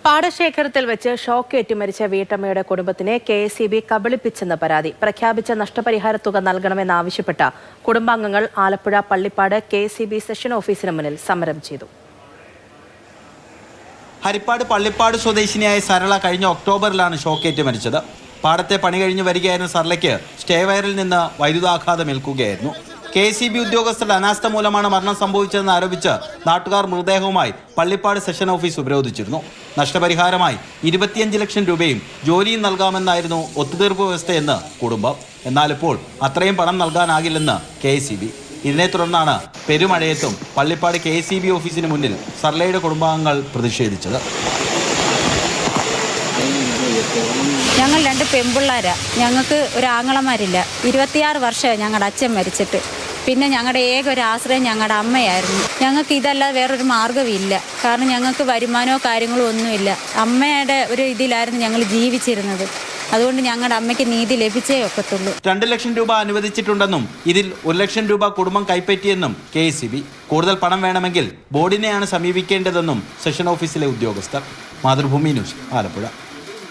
പാടശേഖരത്തിൽ വെച്ച് ഷോക്കേറ്റ് മരിച്ച വീട്ടമ്മയുടെ കുടുംബത്തിനെ KSEB കബളിപ്പിച്ചെന്ന പരാതി. പ്രഖ്യാപിച്ച നഷ്ടപരിഹാര തുക നൽകണമെന്നാവശ്യപ്പെട്ട കുടുംബാംഗങ്ങൾ ആലപ്പുഴ പള്ളിപ്പാട് KSEB സെഷൻ ഓഫീസിന് മുന്നിൽ സമരം ചെയ്തു. ഹരിപ്പാട് പള്ളിപ്പാട് സ്വദേശിനിയായ സരള കഴിഞ്ഞ ഒക്ടോബറിലാണ് ഷോക്കേറ്റ് മരിച്ചത്. പാടത്തെ പണി കഴിഞ്ഞ് വരികയായിരുന്ന സരളയ്ക്ക് സ്റ്റേ വയറിൽ നിന്ന് വൈദ്യുതാഘാതം ഏൽക്കുകയായിരുന്നു. KSEB ഉദ്യോഗസ്ഥരുടെ അനാസ്ഥ മൂലമാണ് മരണം സംഭവിച്ചതെന്ന് ആരോപിച്ച് നാട്ടുകാർ മൃതദേഹവുമായി പള്ളിപ്പാട് സെഷൻ ഓഫീസ് ഉപരോധിച്ചിരുന്നു. നഷ്ടപരിഹാരമായി 25 ലക്ഷം രൂപയും ജോലിയും നൽകാമെന്നായിരുന്നു ഒത്തുതീർപ്പ് വ്യവസ്ഥയെന്ന് കുടുംബം. എന്നാൽ ഇപ്പോൾ അത്രയും പണം നൽകാനാകില്ലെന്ന് KSEB. ഇതിനെ തുടർന്നാണ് പെരുമഴയത്തും പള്ളിപ്പാട് KSEB ഓഫീസിന് മുന്നിൽ സരളയുടെ കുടുംബാംഗങ്ങൾ പ്രതിഷേധിച്ചത്. ഞങ്ങൾ 2 പെൺപിള്ളേരാ. ഞങ്ങൾക്ക് ഒരു ആങ്ങളമാരില്ല. 26 വർഷമായി ഞങ്ങളുടെ അച്ഛൻ മരിച്ചിട്ട്. പിന്നെ ഞങ്ങളുടെ ഏക ഒരു ആശ്രയം ഞങ്ങളുടെ അമ്മയായിരുന്നു. ഞങ്ങൾക്ക് ഇതല്ലാതെ വേറൊരു മാർഗ്ഗമില്ല. കാരണം ഞങ്ങൾക്ക് വരുമാനമോ കാര്യങ്ങളോ ഒന്നുമില്ല. അമ്മയുടെ ഒരു ഇതിലായിരുന്നു ഞങ്ങൾ ജീവിച്ചിരുന്നത്. അതുകൊണ്ട് ഞങ്ങളുടെ അമ്മയ്ക്ക് നീതി ലഭിച്ചേ ഒക്കത്തുള്ളൂ. 2 ലക്ഷം രൂപ അനുവദിച്ചിട്ടുണ്ടെന്നും ഇതിൽ 1 ലക്ഷം രൂപ കുടുംബം കൈപ്പറ്റിയെന്നും KSEB. കൂടുതൽ പണം വേണമെങ്കിൽ ബോർഡിനെയാണ് സമീപിക്കേണ്ടതെന്നും സെഷൻ ഓഫീസിലെ ഉദ്യോഗസ്ഥർ. മാതൃഭൂമി ന്യൂസ്, ആലപ്പുഴ.